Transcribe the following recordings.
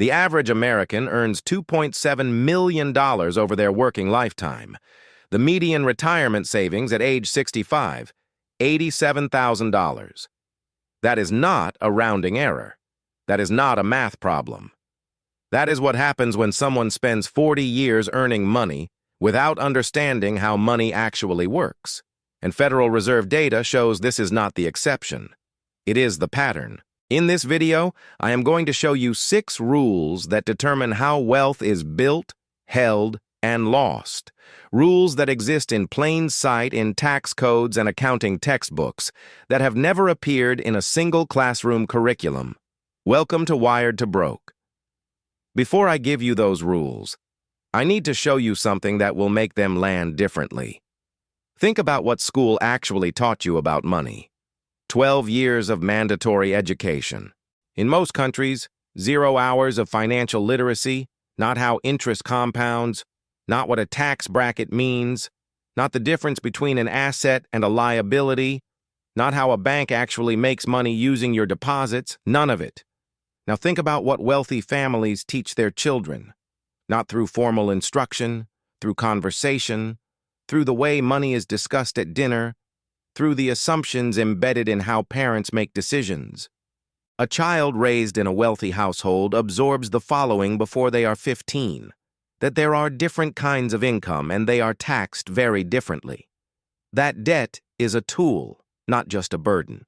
The average American earns $2.7 million over their working lifetime. The median retirement savings at age 65, $87,000. That is not a rounding error. That is not a math problem. That is what happens when someone spends 40 years earning money without understanding how money actually works. And Federal Reserve data shows this is not the exception. It is the pattern. In this video, I am going to show you 6 rules that determine how wealth is built, held, and lost. Rules that exist in plain sight in tax codes and accounting textbooks that have never appeared in a single classroom curriculum. Welcome to Wired to Broke. Before I give you those rules, I need to show you something that will make them land differently. Think about what school actually taught you about money. 12 years of mandatory education. In most countries, 0 hours of financial literacy, not how interest compounds, not what a tax bracket means, not the difference between an asset and a liability, not how a bank actually makes money using your deposits, none of it. Now think about what wealthy families teach their children, not through formal instruction, through conversation, through the way money is discussed at dinner, through the assumptions embedded in how parents make decisions. A child raised in a wealthy household absorbs the following before they are 15, that there are different kinds of income and they are taxed very differently. That debt is a tool, not just a burden.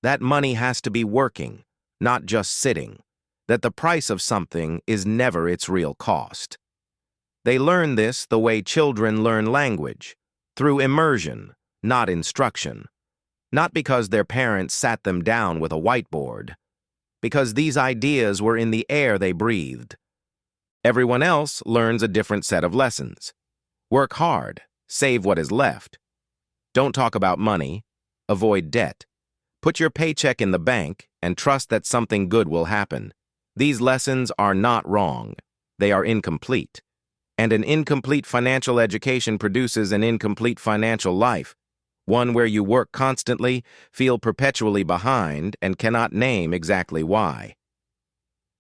That money has to be working, not just sitting. That the price of something is never its real cost. They learn this the way children learn language, through immersion, not instruction. Not because their parents sat them down with a whiteboard, because these ideas were in the air they breathed. Everyone else learns a different set of lessons. Work hard, save what is left. Don't talk about money, avoid debt. Put your paycheck in the bank and trust that something good will happen. These lessons are not wrong. They are incomplete. And an incomplete financial education produces an incomplete financial life. One where you work constantly, feel perpetually behind, and cannot name exactly why.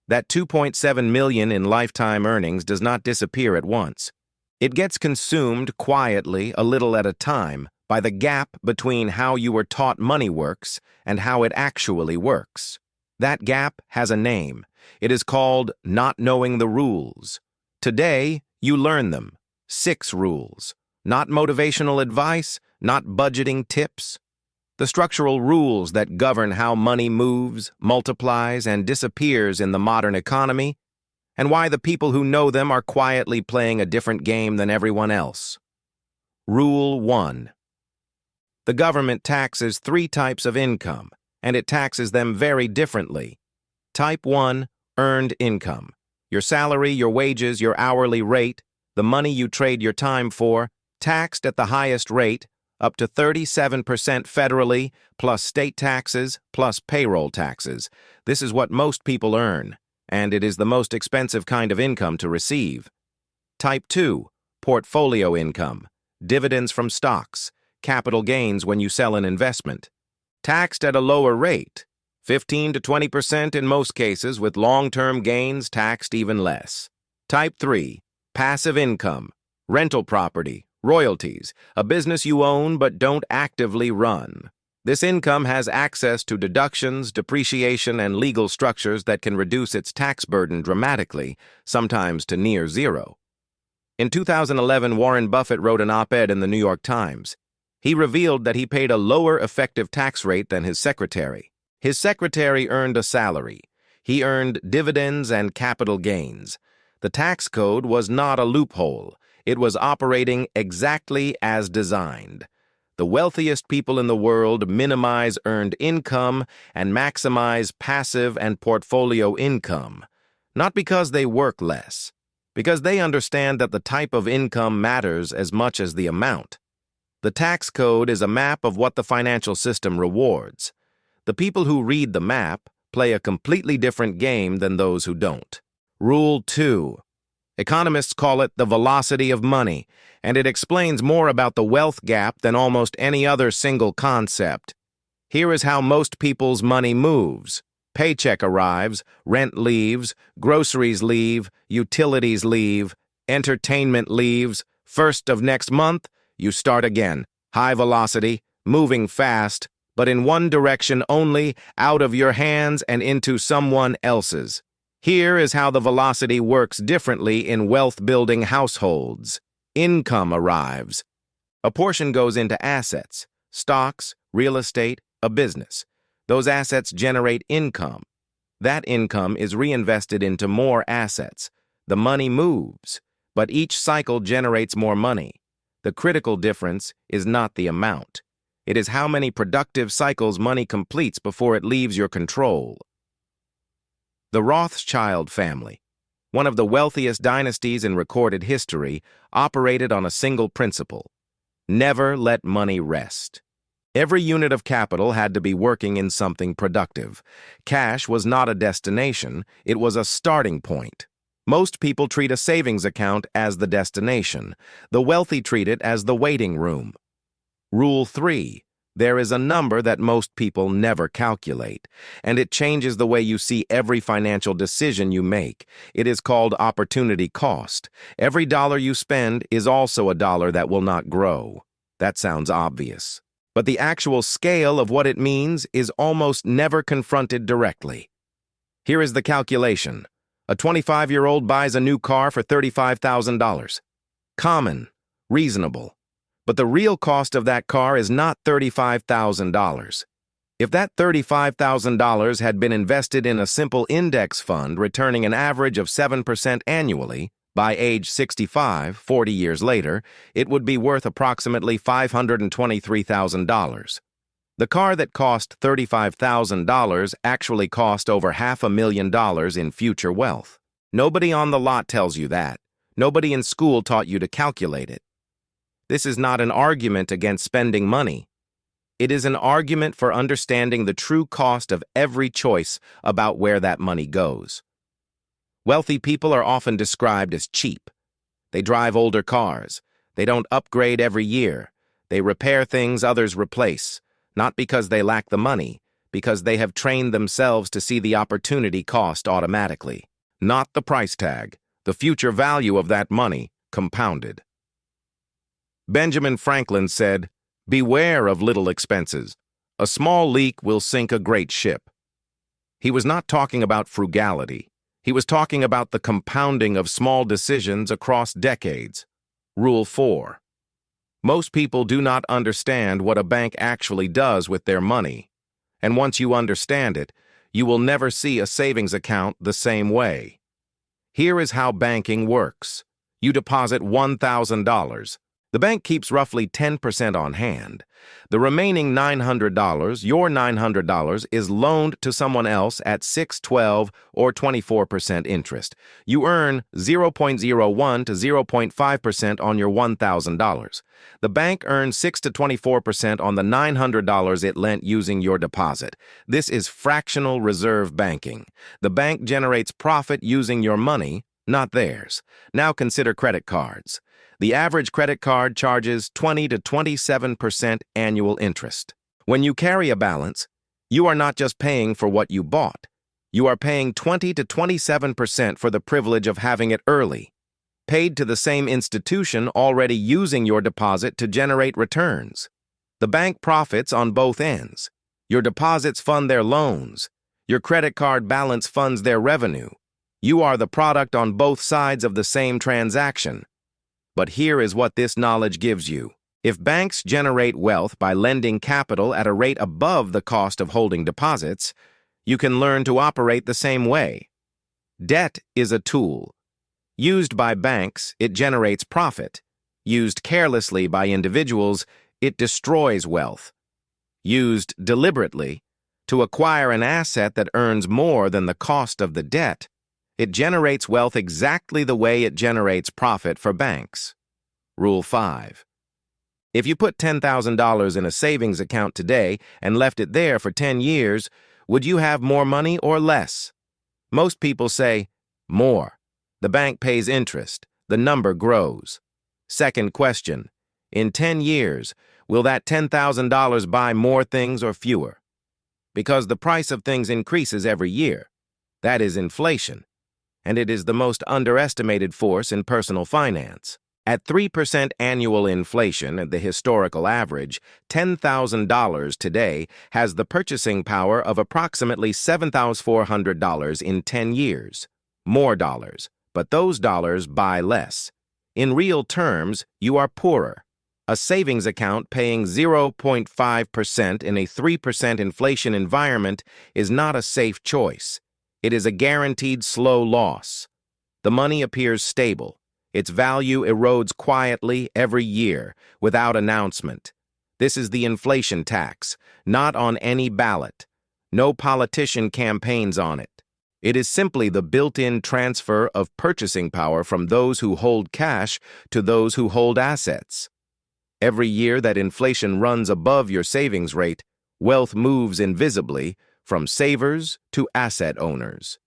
That $2.7 million in lifetime earnings does not disappear at once. It gets consumed quietly, a little at a time, by the gap between how you were taught money works and how it actually works. That gap has a name. It is called not knowing the rules. Today, you learn them. 6 rules. Not motivational advice, not budgeting tips. The structural rules that govern how money moves, multiplies, and disappears in the modern economy, and why the people who know them are quietly playing a different game than everyone else. Rule 1. The government taxes 3 types of income, and it taxes them very differently. Type 1, earned income. Your salary, your wages, your hourly rate, the money you trade your time for, taxed at the highest rate, up to 37% federally, plus state taxes, plus payroll taxes. This is what most people earn, and it is the most expensive kind of income to receive. Type 2, portfolio income, dividends from stocks, capital gains when you sell an investment. Taxed at a lower rate, 15 to 20% in most cases, with long-term gains taxed even less. Type 3, passive income, rental property, royalties, a business you own but don't actively run. This income has access to deductions, depreciation, and legal structures that can reduce its tax burden dramatically, sometimes to near zero. In 2011, Warren Buffett wrote an op-ed in the New York Times. He revealed that he paid a lower effective tax rate than his secretary. His secretary earned a salary. He earned dividends and capital gains. The tax code was not a loophole. It was operating exactly as designed. The wealthiest people in the world minimize earned income and maximize passive and portfolio income, not because they work less, because they understand that the type of income matters as much as the amount. The tax code is a map of what the financial system rewards. The people who read the map play a completely different game than those who don't. Rule 2. Economists call it the velocity of money, and it explains more about the wealth gap than almost any other single concept. Here is how most people's money moves. Paycheck arrives, rent leaves, groceries leave, utilities leave, entertainment leaves. First of next month, you start again. High velocity, moving fast, but in one direction only, out of your hands and into someone else's. Here is how the velocity works differently in wealth-building households. Income arrives. A portion goes into assets, stocks, real estate, a business. Those assets generate income. That income is reinvested into more assets. The money moves, but each cycle generates more money. The critical difference is not the amount. It is how many productive cycles money completes before it leaves your control. The Rothschild family, one of the wealthiest dynasties in recorded history, operated on a single principle: never let money rest. Every unit of capital had to be working in something productive. Cash was not a destination, it was a starting point. Most people treat a savings account as the destination. The wealthy treat it as the waiting room. Rule 3. There is a number that most people never calculate, and it changes the way you see every financial decision you make. It is called opportunity cost. Every dollar you spend is also a dollar that will not grow. That sounds obvious. But the actual scale of what it means is almost never confronted directly. Here is the calculation. A 25-year-old buys a new car for $35,000. Common, reasonable. But the real cost of that car is not $35,000. If that $35,000 had been invested in a simple index fund returning an average of 7% annually, by age 65, 40 years later, it would be worth approximately $523,000. The car that cost $35,000 actually cost over $500,000 in future wealth. Nobody on the lot tells you that. Nobody in school taught you to calculate it. This is not an argument against spending money. It is an argument for understanding the true cost of every choice about where that money goes. Wealthy people are often described as cheap. They drive older cars. They don't upgrade every year. They repair things others replace, not because they lack the money, because they have trained themselves to see the opportunity cost automatically, not the price tag, the future value of that money compounded. Benjamin Franklin said, "Beware of little expenses. A small leak will sink a great ship." He was not talking about frugality. He was talking about the compounding of small decisions across decades. Rule 4. Most people do not understand what a bank actually does with their money. And once you understand it, you will never see a savings account the same way. Here is how banking works. You deposit $1,000. The bank keeps roughly 10% on hand. The remaining $900, your $900, is loaned to someone else at 6, 12, or 24% interest. You earn 0.01 to 0.5% on your $1,000. The bank earns 6 to 24% on the $900 it lent using your deposit. This is fractional reserve banking. The bank generates profit using your money, not theirs. Now consider credit cards. The average credit card charges 20 to 27% annual interest. When you carry a balance, you are not just paying for what you bought. You are paying 20 to 27% for the privilege of having it early, paid to the same institution already using your deposit to generate returns. The bank profits on both ends. Your deposits fund their loans. Your credit card balance funds their revenue. You are the product on both sides of the same transaction. But here is what this knowledge gives you. If banks generate wealth by lending capital at a rate above the cost of holding deposits, you can learn to operate the same way. Debt is a tool. Used by banks, it generates profit. Used carelessly by individuals, it destroys wealth. Used deliberately, to acquire an asset that earns more than the cost of the debt, it generates wealth exactly the way it generates profit for banks. Rule 5. If you put $10,000 in a savings account today and left it there for 10 years, would you have more money or less? Most people say, more. The bank pays interest. The number grows. Second question. In 10 years, will that $10,000 buy more things or fewer? Because the price of things increases every year. That is inflation, and it is the most underestimated force in personal finance. At 3% annual inflation, the historical average, $10,000 today has the purchasing power of approximately $7,400 in 10 years. More dollars, but those dollars buy less. In real terms, you are poorer. A savings account paying 0.5% in a 3% inflation environment is not a safe choice. It is a guaranteed slow loss. The money appears stable. Its value erodes quietly every year, without announcement. This is the inflation tax, not on any ballot. No politician campaigns on it. It is simply the built-in transfer of purchasing power from those who hold cash to those who hold assets. Every year that inflation runs above your savings rate, wealth moves invisibly from savers to asset owners.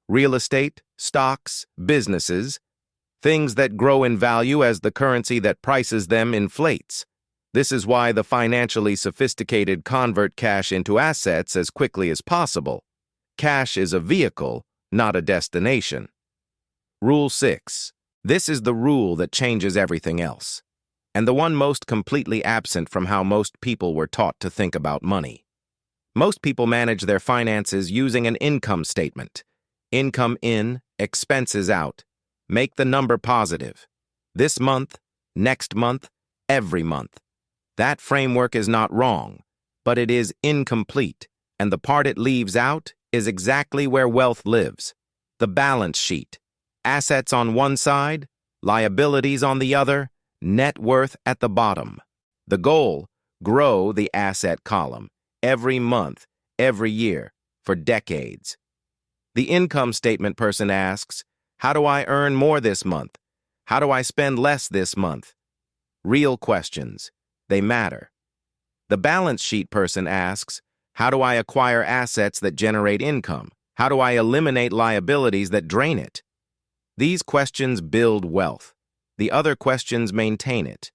Real estate, stocks, businesses, things that grow in value as the currency that prices them inflates. This is why the financially sophisticated convert cash into assets as quickly as possible. Cash is a vehicle, not a destination. Rule 6. This is the rule that changes everything else, and the one most completely absent from how most people were taught to think about money. Most people manage their finances using an income statement. Income in, expenses out. Make the number positive. This month, next month, every month. That framework is not wrong, but it is incomplete, and the part it leaves out is exactly where wealth lives. The balance sheet. Assets on one side, liabilities on the other, net worth at the bottom. The goal, grow the asset column, every month, every year, for decades. The income statement person asks, how do I earn more this month? How do I spend less this month? Real questions. They matter. The balance sheet person asks, how do I acquire assets that generate income? How do I eliminate liabilities that drain it? These questions build wealth. The other questions maintain it.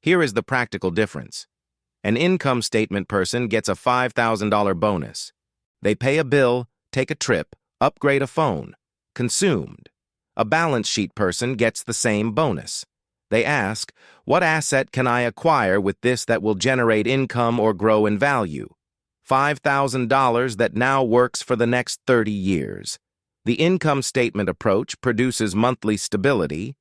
Here is the practical difference. An income statement person gets a $5,000 bonus. They pay a bill, take a trip, upgrade a phone. Consumed. A balance sheet person gets the same bonus. They ask, what asset can I acquire with this that will generate income or grow in value? $5,000 that now works for the next 30 years. The income statement approach produces monthly stability.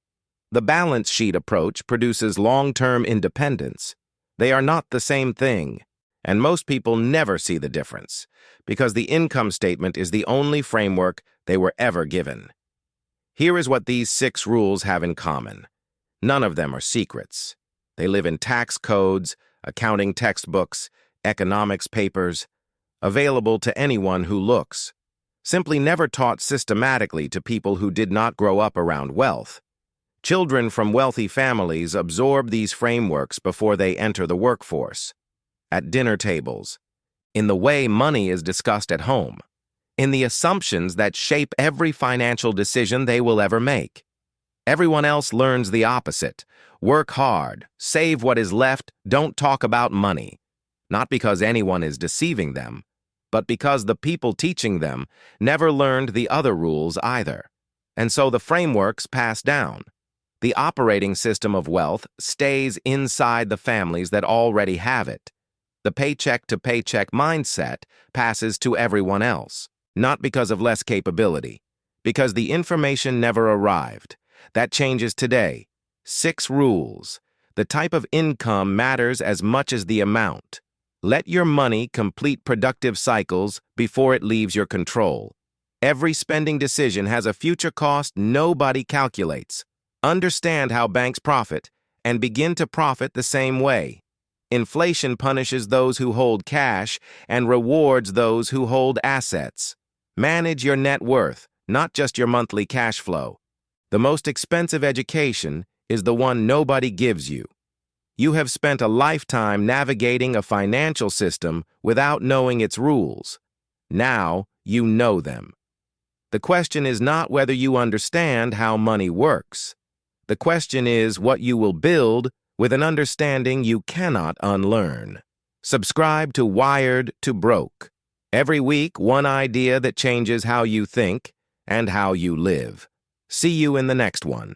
The balance sheet approach produces long-term independence. They are not the same thing, and most people never see the difference, because the income statement is the only framework they were ever given. Here is what these 6 rules have in common. None of them are secrets. They live in tax codes, accounting textbooks, economics papers, available to anyone who looks. Simply never taught systematically to people who did not grow up around wealth. Children from wealthy families absorb these frameworks before they enter the workforce. At dinner tables, in the way money is discussed at home, in the assumptions that shape every financial decision they will ever make. Everyone else learns the opposite. Work hard, save what is left, don't talk about money. Not because anyone is deceiving them, but because the people teaching them never learned the other rules either. And so the frameworks pass down. The operating system of wealth stays inside the families that already have it. The paycheck-to-paycheck mindset passes to everyone else, not because of less capability, because the information never arrived. That changes today. 6 rules. The type of income matters as much as the amount. Let your money complete productive cycles before it leaves your control. Every spending decision has a future cost nobody calculates. Understand how banks profit, and begin to profit the same way. Inflation punishes those who hold cash and rewards those who hold assets. Manage your net worth, not just your monthly cash flow. The most expensive education is the one nobody gives you. You have spent a lifetime navigating a financial system without knowing its rules. Now you know them. The question is not whether you understand how money works. The question is what you will build with an understanding you cannot unlearn. Subscribe to Wired to Broke. Every week, one idea that changes how you think and how you live. See you in the next one.